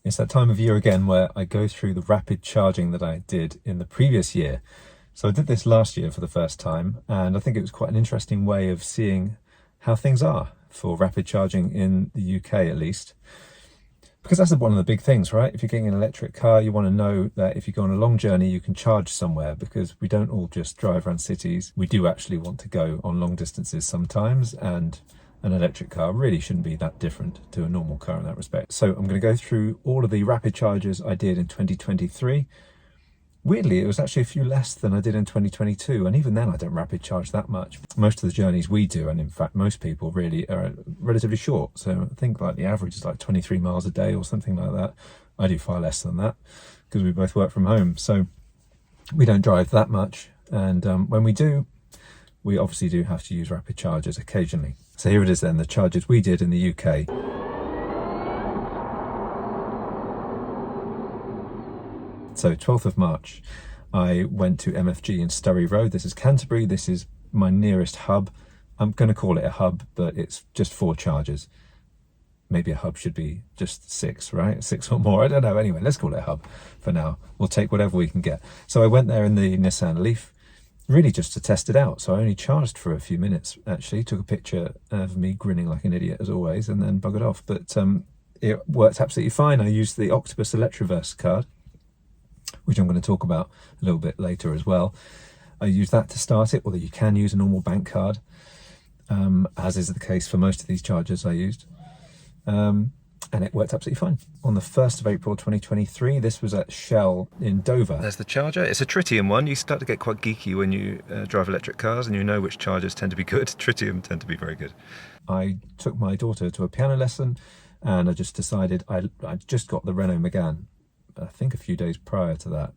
It's that time of year again where I go through the rapid charging that I did in the previous year. So I did this last year for the first time, and I think it was quite an interesting way of seeing how things are for rapid charging in the UK at least. Because that's one of the big things, right? If you're getting an electric car, you want to know that if you go on a long journey, you can charge somewhere, because we don't all just drive around cities. We do actually want to go on long distances sometimes, and an electric car really shouldn't be that different to a normal car in that respect. So I'm going to go through all of the rapid charges I did in 2023. Weirdly, it was actually a few less than I did in 2022, and even then I don't rapid charge that much. Most of the journeys we do, and in fact most people really, are relatively short. So I think like the average is like 23 miles a day or something like that. I do far less than that because we both work from home, so we don't drive that much. And when we do, we obviously do have to use rapid chargers occasionally. So here it is then, the charges we did in the UK. So 12th of March, I went to MFG in Surrey Road. This is Canterbury. This is my nearest hub. I'm going to call it a hub, but it's just 4 chargers. Maybe a hub should be just 6, right? 6 or more. I don't know. Anyway, let's call it a hub for now. We'll take whatever we can get. So I went there in the Nissan Leaf, really just to test it out. So I only charged for a few minutes, actually. Took a picture of me grinning like an idiot as always, and then buggered off. But it worked absolutely fine. I used the Octopus Electroverse card, which I'm going to talk about a little bit later as well. I used that to start it, although you can use a normal bank card, as is the case for most of these chargers I used. And it worked absolutely fine. On the 1st of April 2023, this was at Shell in Dover. There's the charger. It's a tritium one. You start to get quite geeky when you drive electric cars, and you know which chargers tend to be good. Tritium tend to be very good. I took my daughter to a piano lesson, and I just decided I just got the Renault Megane, I think a few days prior to that.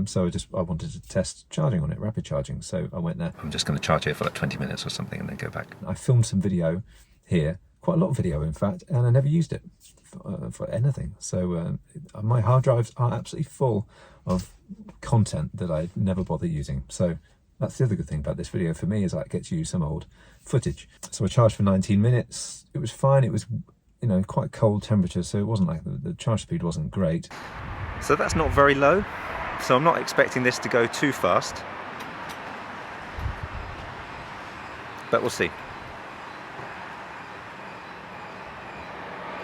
So I wanted to test charging on it, rapid charging. So I went there. I'm just going to charge here for like 20 minutes or something and then go back. I filmed some video here, quite a lot of video in fact, and I never used it for anything. So my hard drives are absolutely full of content that I never bother using. So that's the other good thing about this video for me, is I get to use some old footage. So I charged for 19 minutes. It was fine. It was, you know, quite cold temperature, so it wasn't like the charge speed wasn't great. So that's not very low, so I'm not expecting this to go too fast, but we'll see.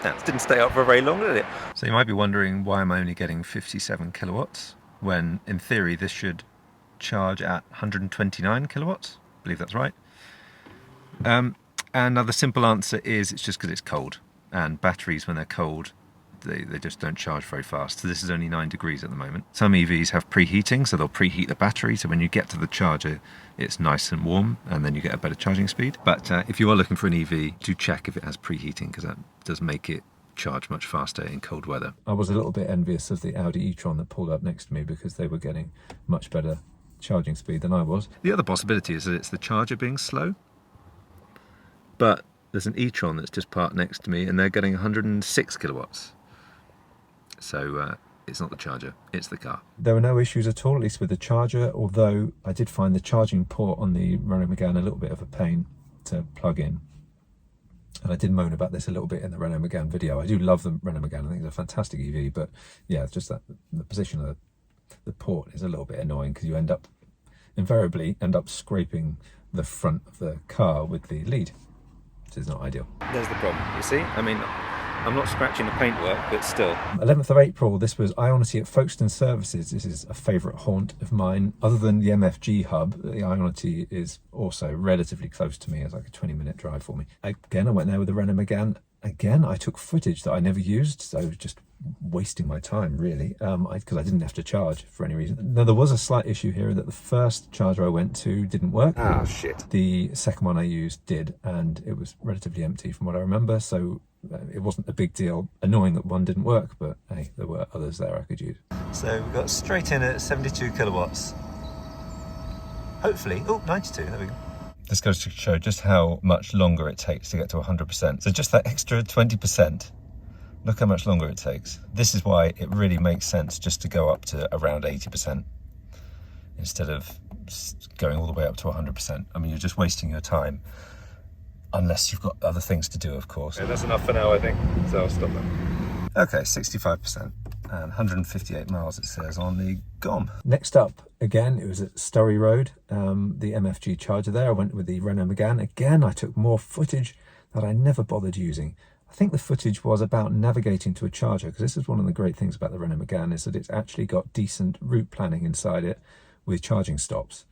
That didn't stay up for very long, did it? So you might be wondering why I'm only getting 57 kilowatts, when in theory this should charge at 129 kilowatts. I believe that's right. And now the simple answer is it's just because it's cold, and batteries when they're cold, they just don't charge very fast. So this is only 9 degrees at the moment. Some EVs have preheating, so they'll preheat the battery, so when you get to the charger it's nice and warm, and then you get a better charging speed. But if you are looking for an EV, do check if it has preheating, because that does make it charge much faster in cold weather. I was a little bit envious of the Audi e-tron that pulled up next to me, because they were getting much better charging speed than I was. The other possibility is that it's the charger being slow, but there's an e-tron that's just parked next to me and they're getting 106 kilowatts. So it's not the charger, it's the car. There were no issues at all, at least with the charger, although I did find the charging port on the Renault Megane a little bit of a pain to plug in. And I did moan about this a little bit in the Renault Megane video. I do love the Renault Megane, I think it's a fantastic EV, but yeah, it's just that the position of the port is a little bit annoying, because you invariably end up scraping the front of the car with the lead, which is not ideal. There's the problem, you see? I mean, I'm not scratching the paintwork, but still. 11th of April, this was IONITY Folkestone services. This is a favourite haunt of mine. Other than the MFG hub, the IONITY is also relatively close to me. It's like a 20-minute drive for me. Again, I went there with the Renault Megane. Again, I took footage that I never used, so just wasting my time, really, because I didn't have to charge for any reason. Now, there was a slight issue here that the first charger I went to didn't work. Ah, shit. The second one I used did, and it was relatively empty from what I remember, so it wasn't a big deal. Annoying that one didn't work, but hey, there were others there I could use. So we got straight in at 72 kilowatts. Hopefully, 92, there we go. This goes to show just how much longer it takes to get to 100%. So just that extra 20%, look how much longer it takes. This is why it really makes sense just to go up to around 80% instead of going all the way up to 100%. I mean, you're just wasting your time, unless you've got other things to do, of course. Yeah, that's enough for now, I think, so I'll stop that. Okay, 65% and 158 miles it says on the GOM. Next up, again, it was at Sturry Road, the MFG charger there. I went with the Renault Megane. Again, I took more footage that I never bothered using. I think the footage was about navigating to a charger, because this is one of the great things about the Renault Megane, is that it's actually got decent route planning inside it with charging stops.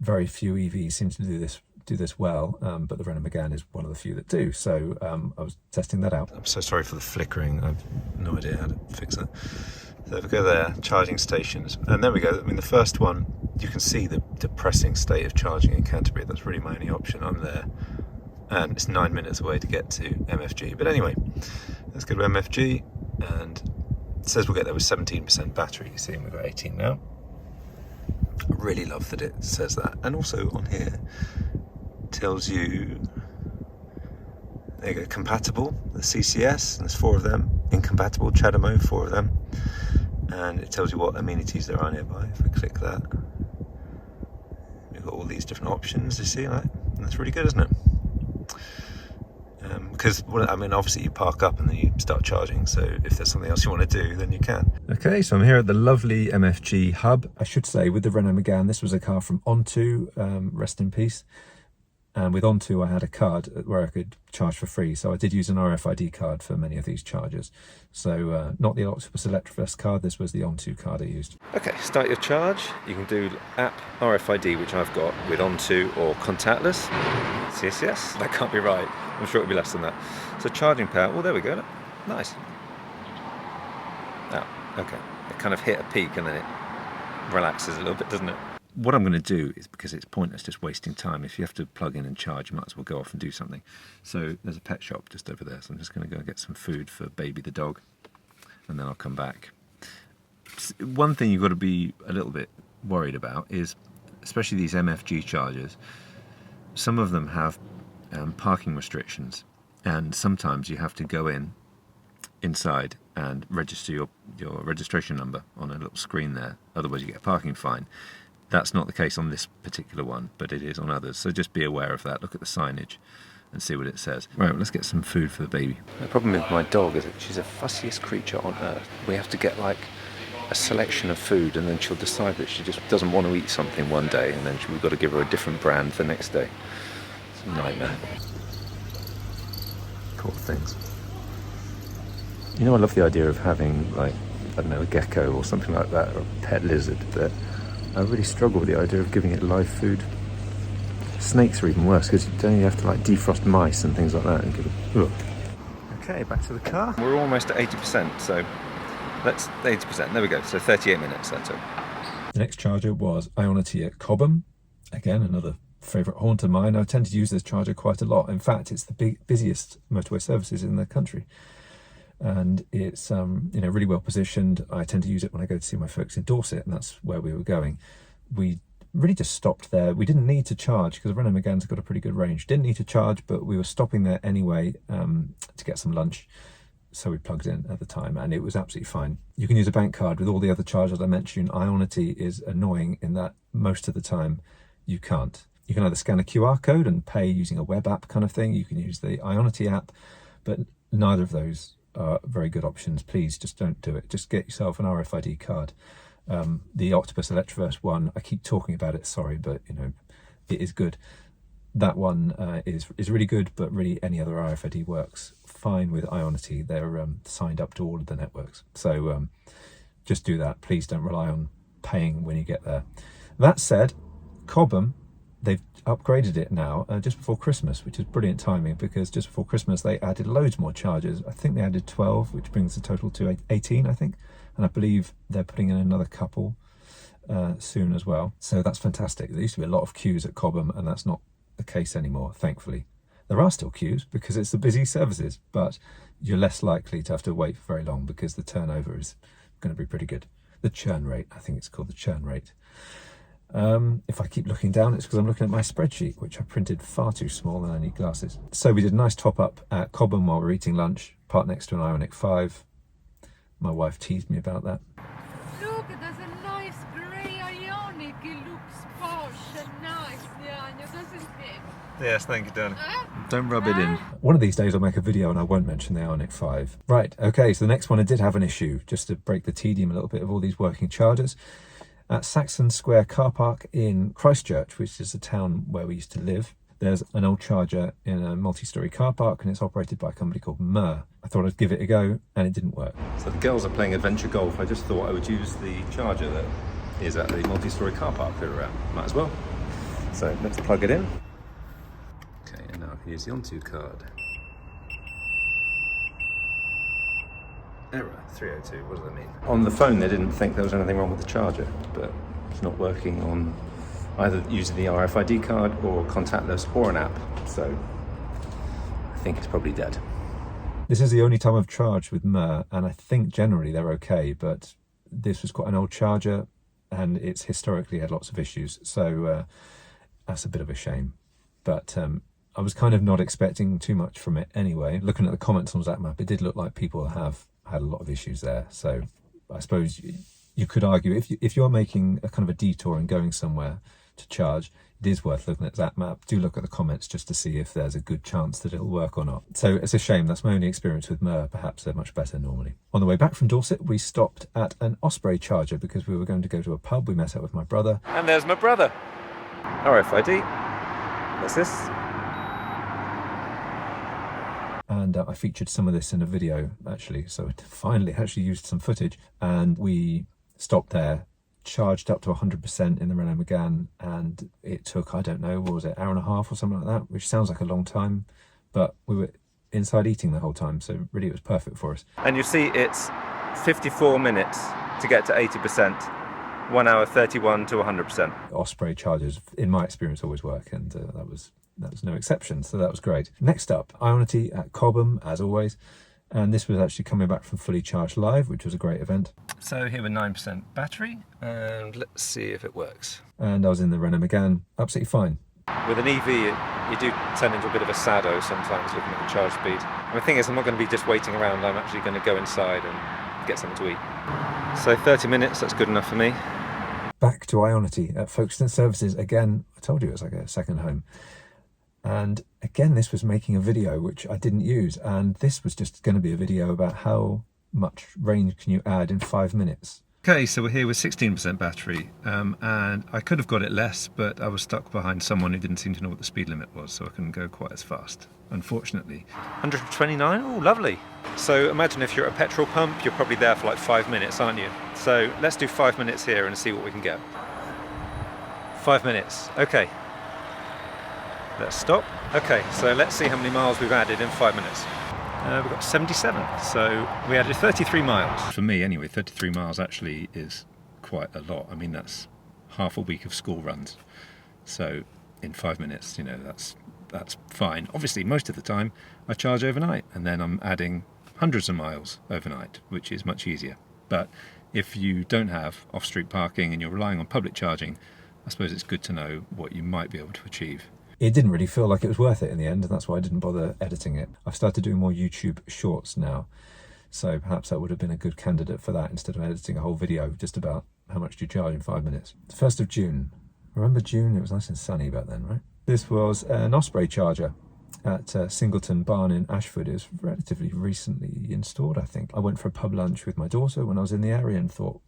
Very few EVs seem to do this well, but the Renault Megane is one of the few that do, so I was testing that out. I'm so sorry for the flickering, I've no idea how to fix that. So if we go there, charging stations, and there we go. I mean, the first one, you can see the depressing state of charging in Canterbury. That's really my only option. I'm there, and it's 9 minutes away to get to MFG. But anyway, let's go to MFG, and it says we'll get there with 17% battery. You see, we've got 18 now. I really love that it says that, and also on here tells you, there you go, compatible, the CCS, and there's 4 of them, incompatible, CHAdeMO, 4 of them, and it tells you what amenities there are nearby. If we click that, we've got all these different options, you see, like, and that's really good, isn't it? Because, well, I mean, obviously you park up and then you start charging, so if there's something else you want to do, then you can. Okay, so I'm here at the lovely MFG hub. I should say, with the Renault Megane, this was a car from Onto, rest in peace. And with Onto, I had a card where I could charge for free. So I did use an RFID card for many of these chargers. So not the Octopus Electroverse card, this was the Onto card I used. Okay, start your charge. You can do app RFID, which I've got with Onto, or contactless. CCS, that can't be right. I'm sure it'll be less than that. So charging power, well, there we go. Look. Nice. Oh, okay. It kind of hit a peak and then it relaxes a little bit, doesn't it? What I'm going to do is, because it's pointless just wasting time, if you have to plug in and charge, you might as well go off and do something. So there's a pet shop just over there, so I'm just going to go and get some food for Baby the dog, and then I'll come back. One thing you've got to be a little bit worried about is, especially these MFG chargers, some of them have parking restrictions, and sometimes you have to go inside and register your registration number on a little screen there, otherwise you get a parking fine. That's not the case on this particular one, but it is on others. So just be aware of that. Look at the signage and see what it says. Right, well, let's get some food for the baby. The problem with my dog is that she's the fussiest creature on earth. We have to get like a selection of food, and then she'll decide that she just doesn't want to eat something one day, and then we've got to give her a different brand the next day. It's a nightmare. Poor things. You know, I love the idea of having, like, I don't know, a gecko or something like that, or a pet lizard, but I really struggle with the idea of giving it live food. Snakes are even worse, because you have to like defrost mice and things like that and give it. Ugh. Okay, back to the car. We're almost at 80%, so that's 80%. There we go. So 38 minutes. That's it. The next charger was IONITY at Cobham. Again, another favourite haunt of mine. I tend to use this charger quite a lot. In fact, it's the busiest motorway services in the country. And it's really well positioned. I tend to use it when I go to see my folks in Dorset, and that's where we were going. We really just stopped there. We didn't need to charge because Renault Megane's got a pretty good range. Didn't need to charge, but we were stopping there anyway to get some lunch. So we plugged in at the time, and it was absolutely fine. You can use a bank card with all the other chargers I mentioned. IONITY is annoying in that most of the time you can't. You can either scan a QR code and pay using a web app kind of thing. You can use the IONITY app, but neither of those are very good options. Please just don't do it. Just get yourself an RFID card. The Octopus Electroverse one, I keep talking about it, sorry, but it is good. That one is really good, but really any other RFID works fine with IONITY. They're signed up to all of the networks, so just do that. Please don't rely on paying when you get there. That said, Cobham, they've upgraded it now just before Christmas, which is brilliant timing, because just before Christmas they added loads more chargers. I think they added 12, which brings the total to 18, I think, and I believe they're putting in another couple soon as well. So that's fantastic. There used to be a lot of queues at Cobham, and that's not the case anymore, thankfully. There are still queues because it's the busy services, but you're less likely to have to wait for very long because the turnover is going to be pretty good. The churn rate, I think it's called the churn rate. If I keep looking down, it's because I'm looking at my spreadsheet, which I printed far too small and I need glasses. So we did a nice top up at Cobham while we were eating lunch, parked next to an Ioniq 5. My wife teased me about that. Look, there's a nice grey Ioniq. It looks posh and nice, yeah, doesn't it? Yes, thank you, darling. Don't rub it in. One of these days I'll make a video and I won't mention the IONITY 5. Right, okay, so the next one I did have an issue, just to break the tedium a little bit of all these working chargers. At Saxon Square car park in Christchurch, which is a town where we used to live, there's an old charger in a multi-storey car park and it's operated by a company called Pear. I thought I'd give it a go and it didn't work. So the girls are playing adventure golf. I just thought I would use the charger that is at the multi-storey car park that we're at. Might as well. So let's plug it in. Okay, and now here's the on-to card. Error 302, what does that mean? On the phone they didn't think there was anything wrong with the charger, but it's not working on either using the RFID card or contactless or an app, so I think it's probably dead. This is the only time I've charged with Pear, and I think generally they're okay, but this was quite an old charger and it's historically had lots of issues, so that's a bit of a shame. But I was kind of not expecting too much from it anyway. Looking at the comments on ZapMap, it did look like people have had a lot of issues there. So I suppose you could argue if you're making a kind of a detour and going somewhere to charge, it is worth looking at ZapMap. Do look at the comments just to see if there's a good chance that it'll work or not. So it's a shame. That's my only experience with Pear. Perhaps they're much better normally. On the way back from Dorset, we stopped at an Osprey charger because we were going to go to a pub. We met up with my brother. And there's my brother. RFID. What's this? And I featured some of this in a video actually, so I finally actually used some footage, and we stopped there, charged up to 100% in the Renault Megane, and it took, I don't know, what was it, hour and a half or something like that, which sounds like a long time, but we were inside eating the whole time, so really it was perfect for us. And you see it's 54 minutes to get to 80%, 1 hour 31 to 100%. Osprey chargers, in my experience, always work, and that was no exception, so that was great. Next up, IONITY at Cobham, as always, and this was actually coming back from Fully Charged Live, which was a great event. So here with 9% battery, and let's see if it works. And I was in the Renault Megane, absolutely fine. With an EV, you do turn into a bit of a sado sometimes looking at the charge speed. And the thing is, I'm not going to be just waiting around, I'm actually going to go inside and get something to eat. So 30 minutes, that's good enough for me. Back to IONITY at Folkestone Services again. I told you it was like a second home. And again, this was making a video which I didn't use, and this was just going to be a video about how much range can you add in 5 minutes. Okay, so we're here with 16% battery, and I could have got it less, but I was stuck behind someone who didn't seem to know what the speed limit was, so I couldn't go quite as fast, unfortunately. 129, oh lovely. So imagine if you're at a petrol pump, you're probably there for like 5 minutes, aren't you? So let's do 5 minutes here and see what we can get. 5 minutes, okay. Let's stop. Okay, so let's see how many miles we've added in 5 minutes. We've got 77, so we added 33 miles. For me anyway, 33 miles actually is quite a lot. I mean, that's half a week of school runs. So in 5 minutes, you know, that's fine. Obviously, most of the time I charge overnight, and then I'm adding hundreds of miles overnight, which is much easier. But if you don't have off-street parking and you're relying on public charging, I suppose it's good to know what you might be able to achieve. It didn't really feel like it was worth it in the end, and that's why I didn't bother editing it. I've started doing more YouTube shorts now, so perhaps that would have been a good candidate for that instead of editing a whole video just about how much do you charge in 5 minutes. The 1st of June. Remember June? It was nice and sunny back then, right? This was an Osprey charger at Singleton barn in Ashford. It was relatively recently installed, I think. I went for a pub lunch with my daughter when I was in the area and thought,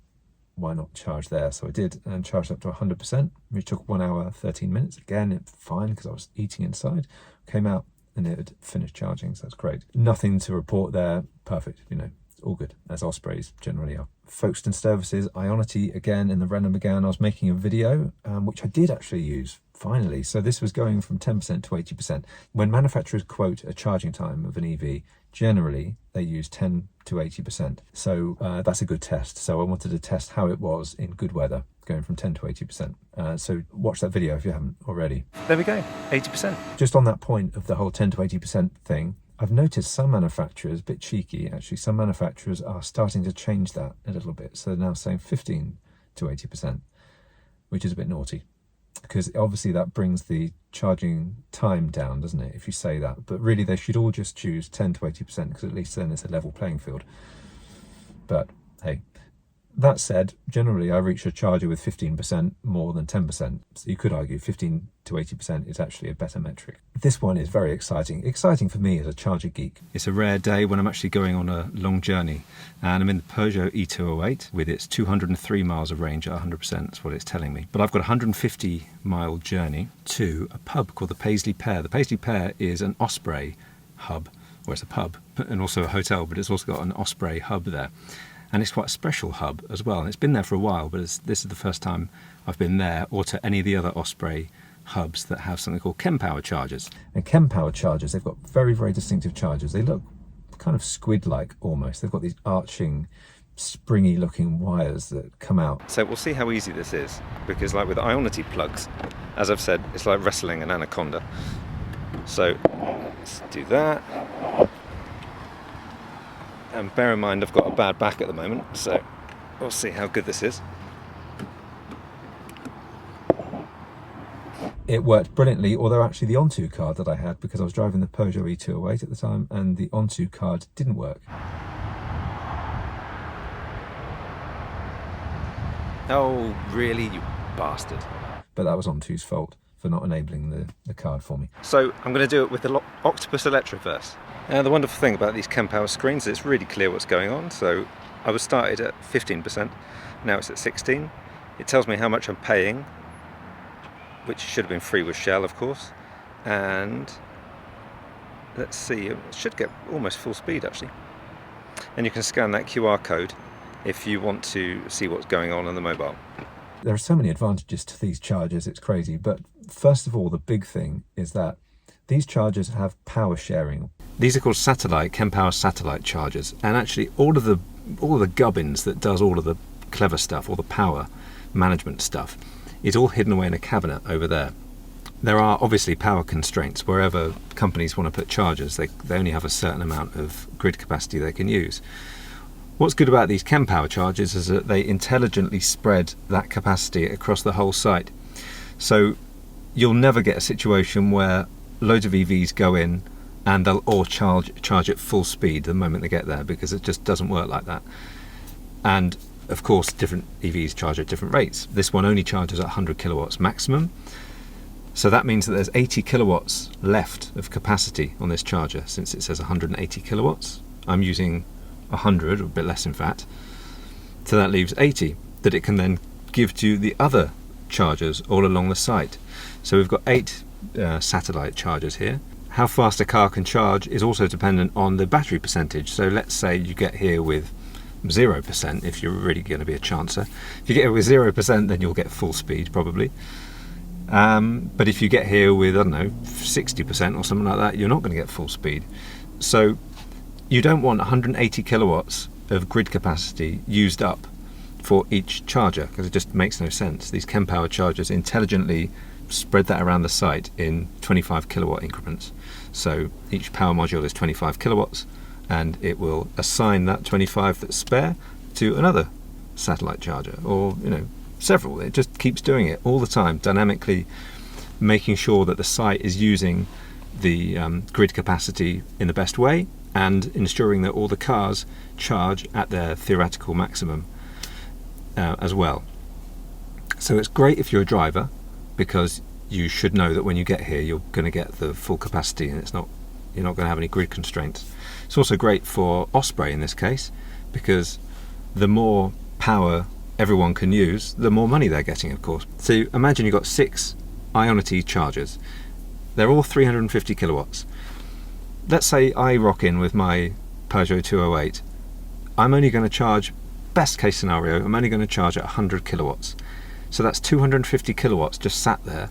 why not charge there? So I did, and charged up to 100%, which took 1 hour 13 minutes. Again, it's fine because I was eating inside. Came out and it had finished charging, so that's great. Nothing to report there. Perfect, you know, all good, as Ospreys generally are. Folkestone Services, IONITY again in the Renault Megane. I was making a video, which I did actually use finally. So this was going from 10% to 80%. When manufacturers quote a charging time of an EV, generally they use 10 to 80%. So that's a good test. So I wanted to test how it was in good weather, going from 10 to 80%. So watch that video if you haven't already. There we go, 80%. Just on that point of the whole 10 to 80% thing, I've noticed some manufacturers, a bit cheeky actually, some manufacturers are starting to change that a little bit. So they're now saying 15 to 80%, which is a bit naughty, because obviously that brings the charging time down, doesn't it, if you say that. But really they should all just choose 10 to 80%, because at least then it's a level playing field. But hey, That said, generally I reach a charger with 15% more than 10%. So you could argue 15 to 80% is actually a better metric. This one is very exciting. Exciting for me as a charger geek. It's a rare day when I'm actually going on a long journey, and I'm in the Peugeot E208 with its 203 miles of range at 100%. That's what it's telling me. But I've got a 150-mile journey to a pub called the Paisley Pear. The Paisley Pear is an Osprey hub, or it's a pub and also a hotel, but it's also got an Osprey hub there. And it's quite a special hub as well. And it's been there for a while, but this is the first time I've been there or to any of the other Osprey hubs that have something called Chem-Power chargers. And Chem-Power chargers, they've got very, very distinctive chargers. They look kind of squid-like almost. They've got these arching, springy-looking wires that come out. So we'll see how easy this is, because like with IONITY plugs, as I've said, it's like wrestling an anaconda. So let's do that. And bear in mind I've got a bad back at the moment, so we'll see how good this is. It worked brilliantly, although actually the Onto card that I had, because I was driving the Peugeot E208 at the time, and the Onto card didn't work. Oh, really, you bastard. But that was Onto's fault for not enabling the card for me. So I'm going to do it with the Octopus Electroverse. The wonderful thing about these Chem-Power screens is it's really clear what's going on. So I was started at 15%, now it's at 16. It tells me how much I'm paying, which should have been free with Shell, of course. And let's see, it should get almost full speed actually. And you can scan that QR code if you want to see what's going on the mobile. There are so many advantages to these chargers, it's crazy. But first of all, the big thing is that these chargers have power sharing. These are called Chem-Power satellite chargers, and actually all of the gubbins that does all of the clever stuff, all the power management stuff, is all hidden away in a cabinet over there. There are obviously power constraints wherever companies want to put chargers. They only have a certain amount of grid capacity they can use. What's good about these Chem-Power chargers is that they intelligently spread that capacity across the whole site. So you'll never get a situation where loads of EVs go in and they'll all charge at full speed the moment they get there, because it just doesn't work like that. And of course different EVs charge at different rates. This one only charges at 100 kilowatts maximum, so that means that there's 80 kilowatts left of capacity on this charger. Since it says 180 kilowatts, I'm using 100, or a bit less in fact, so that leaves 80 that it can then give to the other chargers all along the site. So we've got 8 satellite chargers here. How fast a car can charge is also dependent on the battery percentage. So let's say you get here with 0%, if you're really going to be a chancer. If you get here with 0%, then you'll get full speed probably. But if you get here with, I don't know, 60% or something like that, you're not going to get full speed. So you don't want 180 kilowatts of grid capacity used up for each charger, because it just makes no sense. These Chem-Power chargers intelligently spread that around the site in 25 kilowatt increments. So each power module is 25 kilowatts, and it will assign that 25 that's spare to another satellite charger, or several. It just keeps doing it all the time, dynamically making sure that the site is using the grid capacity in the best way, and ensuring that all the cars charge at their theoretical maximum as well. So it's great if you're a driver, because you should know that when you get here you're going to get the full capacity, and you're not going to have any grid constraints. It's also great for Osprey in this case, because the more power everyone can use, the more money they're getting, of course. So imagine you've got 6 IONITY chargers. They're all 350 kilowatts. Let's say I rock in with my Peugeot 208. I'm only going to charge, best case scenario, I'm only going to charge at 100 kilowatts. So that's 250 kilowatts just sat there,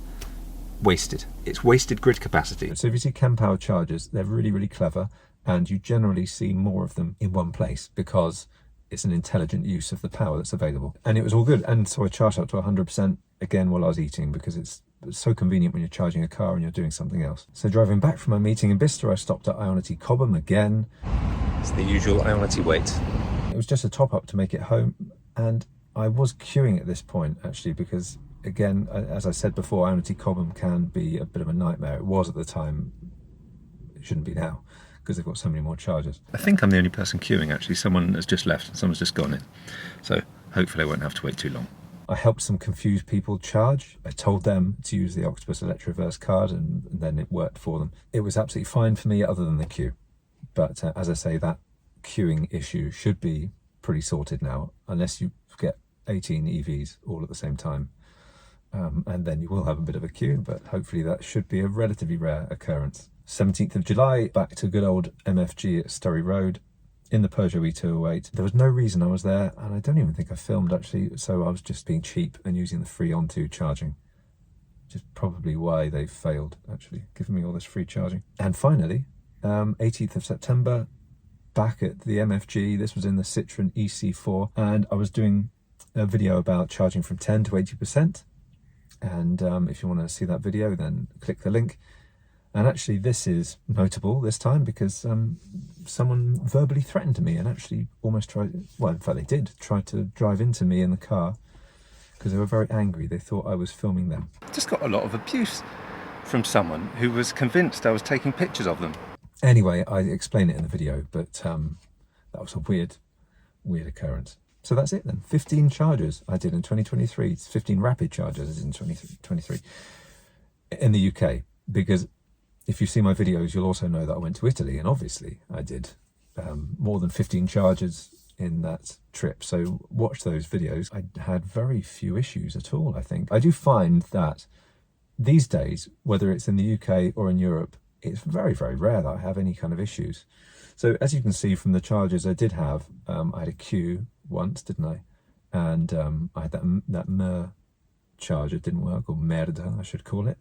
wasted. It's wasted grid capacity. So if you see Chem-Power chargers, they're really, really clever, and you generally see more of them in one place because it's an intelligent use of the power that's available. And it was all good. And so I charged up to 100% again while I was eating, because it's so convenient when you're charging a car and you're doing something else. So driving back from my meeting in Bicester, I stopped at IONITY Cobham again. It's the usual IONITY wait. It was just a top up to make it home, and I was queuing at this point actually, because again, as I said before, IONITY Cobham can be a bit of a nightmare. It was at the time, it shouldn't be now, because they've got so many more chargers. I think I'm the only person queuing actually. Someone has just left and someone's just gone in. So hopefully I won't have to wait too long. I helped some confused people charge. I told them to use the Octopus Electroverse card, and then it worked for them. It was absolutely fine for me other than the queue. But as I say, that queuing issue should be pretty sorted now, unless you get 18 EVs all at the same time. And then you will have a bit of a queue, but hopefully that should be a relatively rare occurrence. 17th of July, back to good old MFG at Surrey Road in the Peugeot E208. There was no reason I was there, and I don't even think I filmed actually, so I was just being cheap and using the free on2 charging, which is probably why they failed, actually, giving me all this free charging. And finally, 18th of September, back at the MFG. This was in the Citroen EC4, and I was doing a video about charging from 10 to 80%. And if you want to see that video, then click the link. And actually this is notable this time because someone verbally threatened me and actually almost tried, well in fact they did try to drive into me in the car because they were very angry. They thought I was filming them. Just got a lot of abuse from someone who was convinced I was taking pictures of them. Anyway, I explain it in the video, but that was a weird occurrence. So that's it then. 15 chargers I did in 2023. 15 rapid chargers I did in 2023 in the UK, because if you see my videos, you'll also know that I went to Italy, and obviously I did more than 15 charges in that trip. So watch those videos. I had very few issues at all, I think. I do find that these days, whether it's in the UK or in Europe, it's very, very rare that I have any kind of issues. So as you can see from the chargers I did have, I had a queue once, didn't I? And I had that Mer charger didn't work, or Merda I should call it.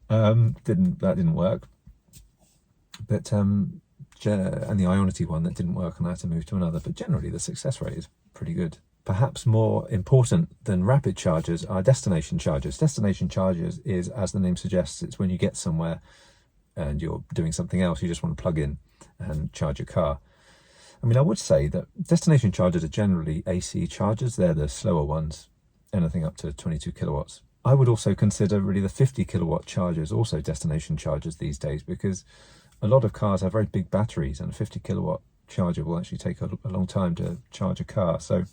That didn't work. But and the IONITY one that didn't work, and I had to move to another. But generally the success rate is pretty good. Perhaps more important than rapid chargers are destination chargers. Destination chargers is, as the name suggests, it's when you get somewhere and you're doing something else, you just want to plug in and charge your car. I mean, I would say that destination chargers are generally AC chargers. They're the slower ones, anything up to 22 kilowatts. I would also consider really the 50 kilowatt chargers also destination chargers these days, because a lot of cars have very big batteries, and a 50 kilowatt charger will actually take a long time to charge a car. So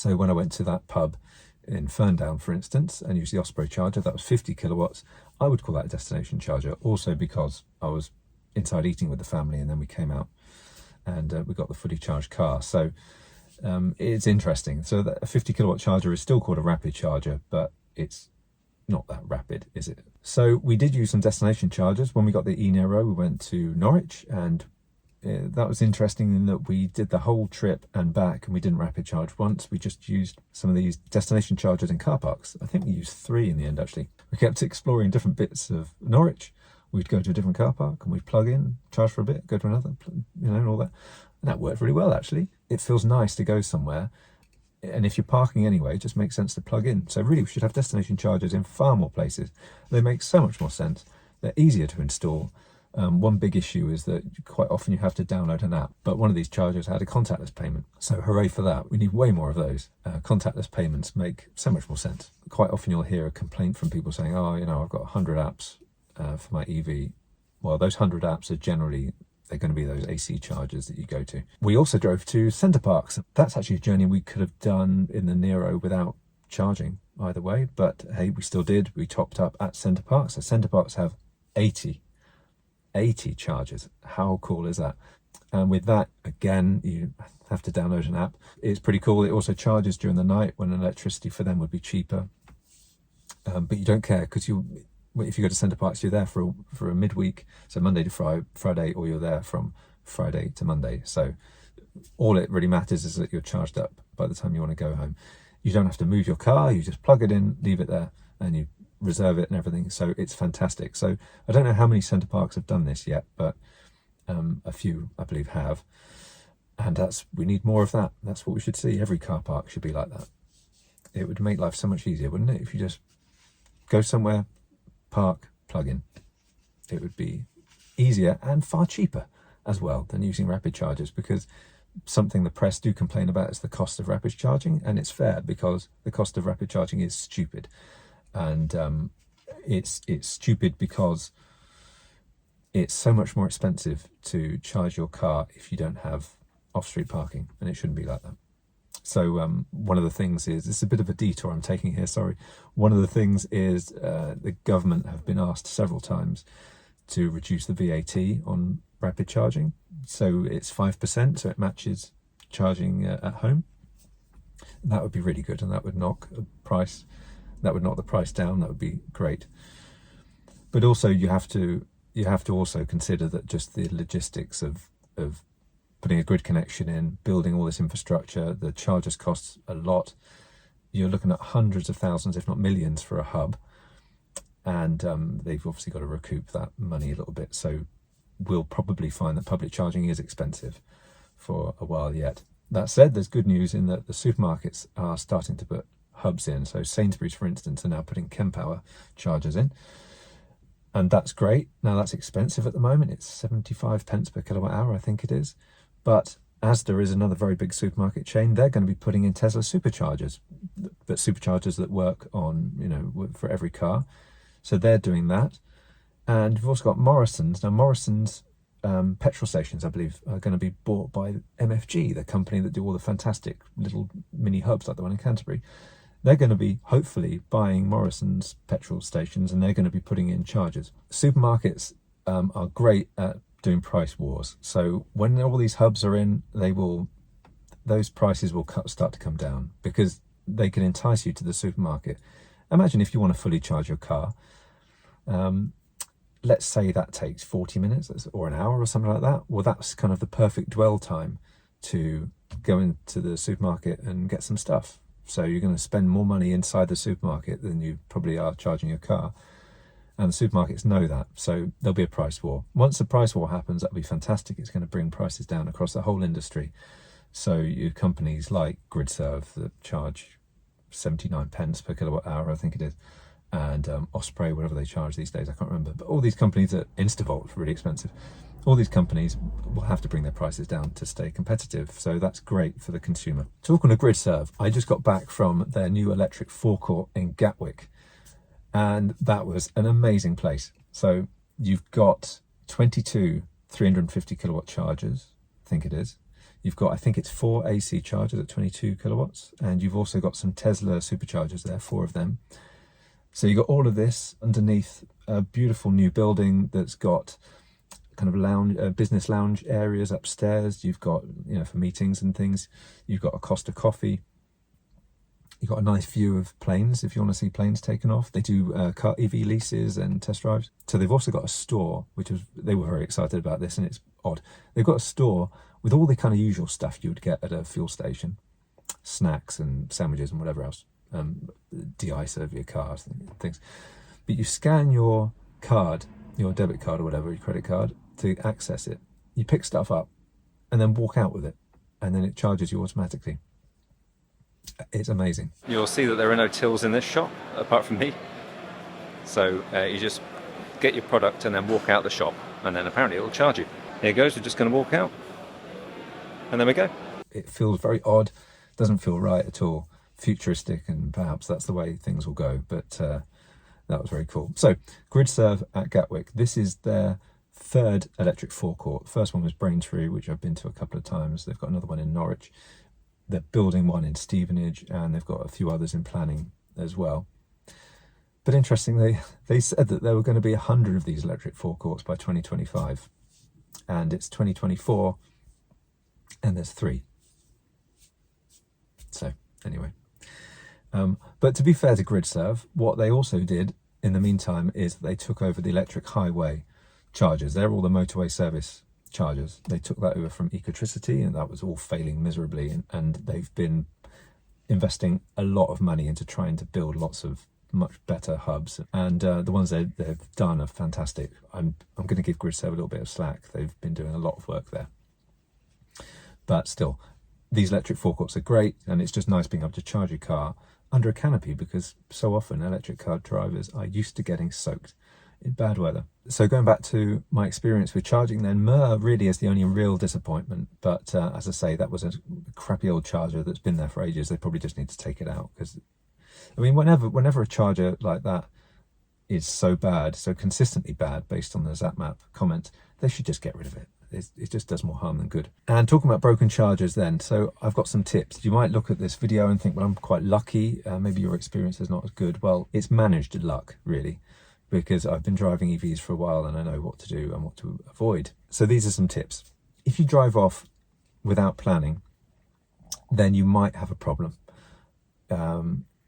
when I went to that pub in Ferndown, for instance, and used the Osprey charger, that was 50 kilowatts. I would call that a destination charger, also because I was inside eating with the family, and then we came out and we got the fully charged car. So it's interesting. So that a 50 kilowatt charger is still called a rapid charger, but it's not that rapid, is it? So we did use some destination chargers. When we got the E-Nero, we went to Norwich, and that was interesting in that we did the whole trip and back, and we didn't rapid charge once. We just used some of these destination chargers in car parks. I think we used 3 in the end, actually. We kept exploring different bits of Norwich. We'd go to a different car park and we'd plug in, charge for a bit, go to another, and all that. And that worked really well, actually. It feels nice to go somewhere, and if you're parking anyway, it just makes sense to plug in. So really, we should have destination chargers in far more places. They make so much more sense. They're easier to install. One big issue is that quite often you have to download an app, but one of these chargers had a contactless payment. So hooray for that. We need way more of those. Contactless payments make so much more sense. Quite often you'll hear a complaint from people saying, oh, you know, I've got 100 apps for my EV. Well, those 100 apps are generally, they're going to be those AC chargers that you go to. We also drove to Centre Parks. That's actually a journey we could have done in the Nero without charging either way, but hey, we still did. We topped up at Centre Parks. So Centre Parks have 80 chargers. How cool is that? And with that, again, you have to download an app. It's pretty cool. It also charges during the night when electricity for them would be cheaper. But you don't care, because if you go to Centre Parks, you're there for a midweek, so Monday to Friday, or you're there from Friday to Monday. So all it really matters is that you're charged up by the time you want to go home. You don't have to move your car. You just plug it in, leave it there, and you reserve it and everything. So it's fantastic. So I don't know how many Centre Parks have done this yet, but a few I believe have, and we need more of that. That's what we should see. Every car park should be like that. It would make life so much easier, wouldn't it, if you just go somewhere, park, plug in. It would be easier and far cheaper as well than using rapid chargers, because something the press do complain about is the cost of rapid charging, and it's fair, because the cost of rapid charging is stupid. And it's stupid because it's so much more expensive to charge your car if you don't have off-street parking, and it shouldn't be like that. So one of the things is, it's a bit of a detour I'm taking here, sorry. One of the things is the government have been asked several times to reduce the VAT on rapid charging. So it's 5%, so it matches charging at home. That would be really good, and that would knock the price down. That would be great. But also you have to also consider that just the logistics of putting a grid connection in, building all this infrastructure, the chargers cost a lot. You're looking at hundreds of thousands, if not millions, for a hub. And they've obviously got to recoup that money a little bit. So we'll probably find that public charging is expensive for a while yet. That said, there's good news in that the supermarkets are starting to put hubs in. So Sainsbury's, for instance, are now putting Kempower chargers in. And that's great. Now that's expensive at the moment. It's 75 pence per kilowatt hour, I think it is. But Asda is another very big supermarket chain. They're going to be putting in Tesla superchargers, but superchargers that work on, for every car. So they're doing that. And we've also got Morrison's. Now Morrison's petrol stations, I believe, are going to be bought by MFG, the company that do all the fantastic little mini hubs like the one in Canterbury. They're going to be hopefully buying Morrison's petrol stations, and they're going to be putting in chargers. Supermarkets are great at doing price wars. So when all these hubs are in, those prices will start to come down, because they can entice you to the supermarket. Imagine if you want to fully charge your car. Let's say that takes 40 minutes or an hour or something like that. Well, that's kind of the perfect dwell time to go into the supermarket and get some stuff. So you're going to spend more money inside the supermarket than you probably are charging your car. And the supermarkets know that. So there'll be a price war. Once the price war happens, that'll be fantastic. It's going to bring prices down across the whole industry. So you companies like Gridserve that charge 79 pence per kilowatt hour, I think it is, and Osprey, whatever they charge these days, I can't remember. But all these companies, at Instavolt, really expensive. All these companies will have to bring their prices down to stay competitive. So that's great for the consumer. Talking of Gridserve, I just got back from their new electric forecourt in Gatwick. And that was an amazing place. So you've got 22 350 kilowatt chargers, I think it is. You've got, I think it's 4 AC chargers at 22 kilowatts. And you've also got some Tesla superchargers there, 4 of them. So you've got all of this underneath a beautiful new building that's got kind of lounge, business lounge areas upstairs. You've got, for meetings and things. You've got a Costa coffee. You've got a nice view of planes if you want to see planes taken off. They do car EV leases and test drives. So they've also got a store, they were very excited about this, and it's odd. They've got a store with all the kind of usual stuff you would get at a fuel station. Snacks and sandwiches and whatever else. De-icer of your car, things. But you scan your card, your debit card or whatever, your credit card, to access it. You pick stuff up and then walk out with it. And then it charges you automatically. It's amazing. You'll see that there are no tills in this shop, apart from me. So you just get your product and then walk out the shop, and then apparently it will charge you. Here goes, we're just going to walk out. And there we go. It feels very odd, doesn't feel right at all. Futuristic, and perhaps that's the way things will go. But that was very cool. So Gridserve at Gatwick. This is their 3rd electric forecourt. First one was Braintree, which I've been to a couple of times. They've got another one in Norwich. They're building one in Stevenage, and they've got a few others in planning as well. But interestingly, they said that there were going to be 100 of these electric forecourts by 2025. And it's 2024, and there's 3. So anyway. But to be fair to Gridserve, what they also did in the meantime is they took over the electric highway chargers. They're all the motorway service chargers. They took that over from Ecotricity, and that was all failing miserably. And they've been investing a lot of money into trying to build lots of much better hubs. And the ones they've done are fantastic. I'm going to give Gridserve a little bit of slack. They've been doing a lot of work there. But still, these electric forecourts are great, and it's just nice being able to charge your car under a canopy, because so often electric car drivers are used to getting soaked in bad weather. So going back to my experience with charging then, Mer really is the only real disappointment. But as I say, that was a crappy old charger that's been there for ages. They probably just need to take it out, because, I mean, whenever a charger like that is so bad, so consistently bad based on the ZapMap comment, they should just get rid of it. it just does more harm than good. And talking about broken chargers then, so I've got some tips. You might look at this video and think, well, I'm quite lucky, maybe your experience is not as good. Well, it's managed luck, really, because I've been driving EVs for a while and I know what to do and what to avoid. So these are some tips. If you drive off without planning, then you might have a problem.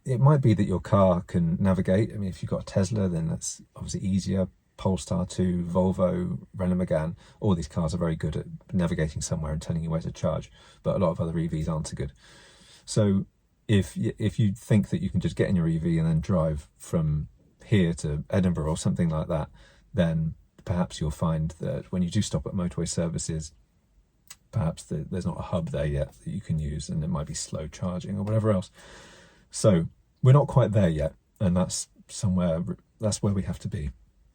It might be that your car can navigate. I mean, if you've got a Tesla, then that's obviously easier. Polestar 2, Volvo, Renault Megane, all these cars are very good at navigating somewhere and telling you where to charge, but a lot of other EVs aren't so good. So if you think that you can just get in your EV and then drive from here to Edinburgh or something like that, then perhaps you'll find that when you do stop at motorway services, perhaps there's not a hub there yet that you can use, and it might be slow charging or whatever else. So we're not quite there yet, and that's where we have to be.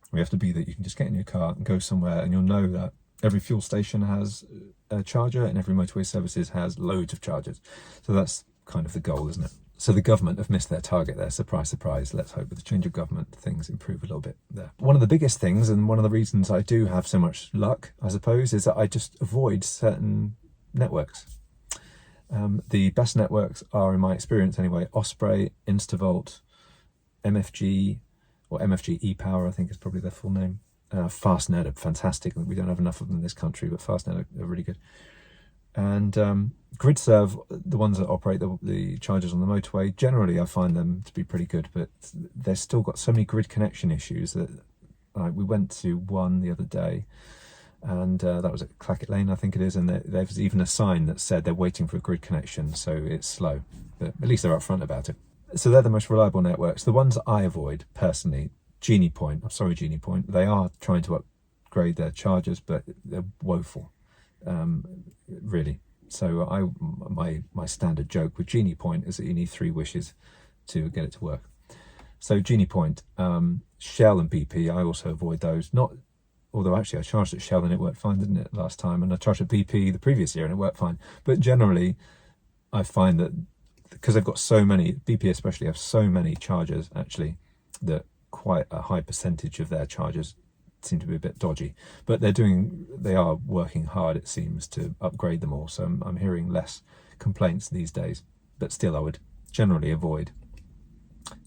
We have to be that you can just get in your car and go somewhere, and you'll know that every fuel station has a charger and every motorway services has loads of chargers. So that's kind of the goal, isn't it? So the government have missed their target there. Surprise, surprise. Let's hope with the change of government, things improve a little bit there. One of the biggest things, and one of the reasons I do have so much luck, I suppose, is that I just avoid certain networks. The best networks are, in my experience anyway, Osprey, Instavolt, MFG, or MFG ePower, I think is probably their full name. Fastnet are fantastic. We don't have enough of them in this country, but Fastnet are really good. And Gridserve, the ones that operate the chargers on the motorway, generally I find them to be pretty good, but they've still got so many grid connection issues that we went to one the other day, and that was at Clackett Lane, I think it is, and there's even a sign that said they're waiting for a grid connection, so it's slow, but at least they're upfront about it. So they're the most reliable networks. The ones I avoid personally, Genie Point, I'm sorry Genie Point, they are trying to upgrade their chargers, but they're woeful, really. So my standard joke with Genie Point is that you need 3 wishes to get it to work. So Genie Point, Shell and BP, I also avoid those. Although actually I charged at Shell and it worked fine, didn't it, last time? And I charged at BP the previous year and it worked fine. But generally, I find that because they've got so many, BP especially have so many chargers actually, that quite a high percentage of their chargers seem to be a bit dodgy. But they are working hard, it seems, to upgrade them all. So I'm hearing less complaints these days. But still, I would generally avoid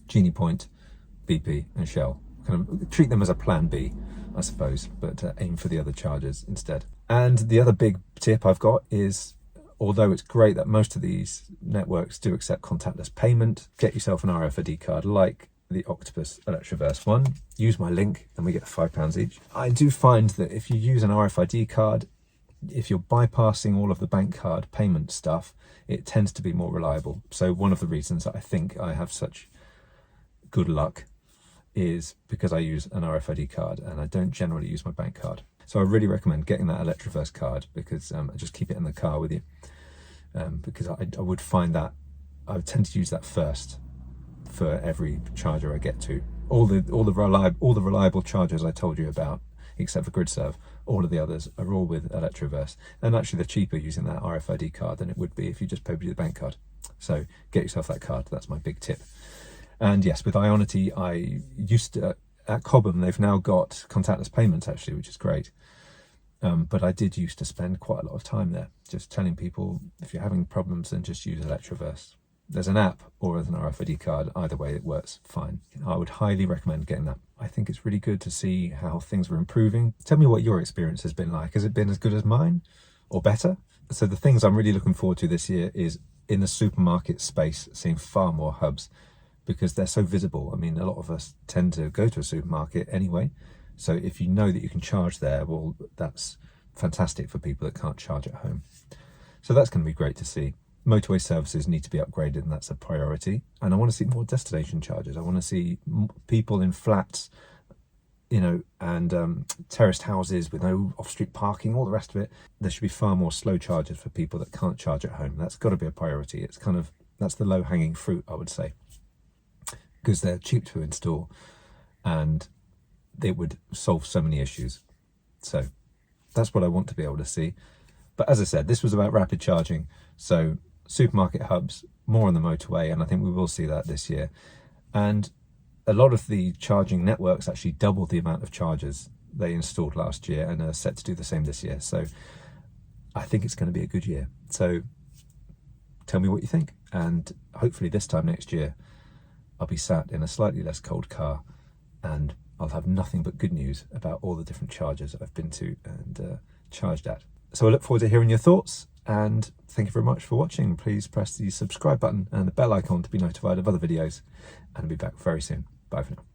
Genie Point, BP and Shell. Kind of treat them as a plan B, I suppose, but aim for the other chargers instead. And the other big tip I've got is, although it's great that most of these networks do accept contactless payment, get yourself an RFID card like the Octopus Electroverse one. Use my link and we get £5 each. I do find that if you use an RFID card, if you're bypassing all of the bank card payment stuff, it tends to be more reliable. So one of the reasons that I think I have such good luck is because I use an RFID card and I don't generally use my bank card. So I really recommend getting that Electroverse card, because just keep it in the car with you, because I would find that I would tend to use that first for every charger I get to. All the reliable chargers I told you about, except for Gridserve, all of the others are all with Electroverse, and actually they're cheaper using that RFID card than it would be if you just paid with your bank card. So get yourself that card. That's my big tip. And yes, with IONITY, I used to, at Cobham, they've now got contactless payments actually, which is great. But I did used to spend quite a lot of time there, just telling people, if you're having problems, then just use Electroverse. There's an app or an RFID card, either way it works fine. I would highly recommend getting that. I think it's really good to see how things are improving. Tell me what your experience has been like. Has it been as good as mine or better? So the things I'm really looking forward to this year is in the supermarket space, seeing far more hubs, because they're so visible. I mean, a lot of us tend to go to a supermarket anyway. So if you know that you can charge there, well, that's fantastic for people that can't charge at home. So that's going to be great to see. Motorway services need to be upgraded, and that's a priority. And I want to see more destination chargers. I want to see people in flats, and terraced houses with no off-street parking, all the rest of it. There should be far more slow chargers for people that can't charge at home. That's got to be a priority. That's the low-hanging fruit, I would say, because they're cheap to install and they would solve so many issues. So that's what I want to be able to see. But as I said, this was about rapid charging. So supermarket hubs, more on the motorway, and I think we will see that this year. And a lot of the charging networks actually double the amount of chargers they installed last year and are set to do the same this year. So I think it's going to be a good year. So tell me what you think, and hopefully this time next year I'll be sat in a slightly less cold car and I'll have nothing but good news about all the different chargers I've been to and charged at. So I look forward to hearing your thoughts, and thank you very much for watching. Please press the subscribe button and the bell icon to be notified of other videos, and I'll be back very soon. Bye for now.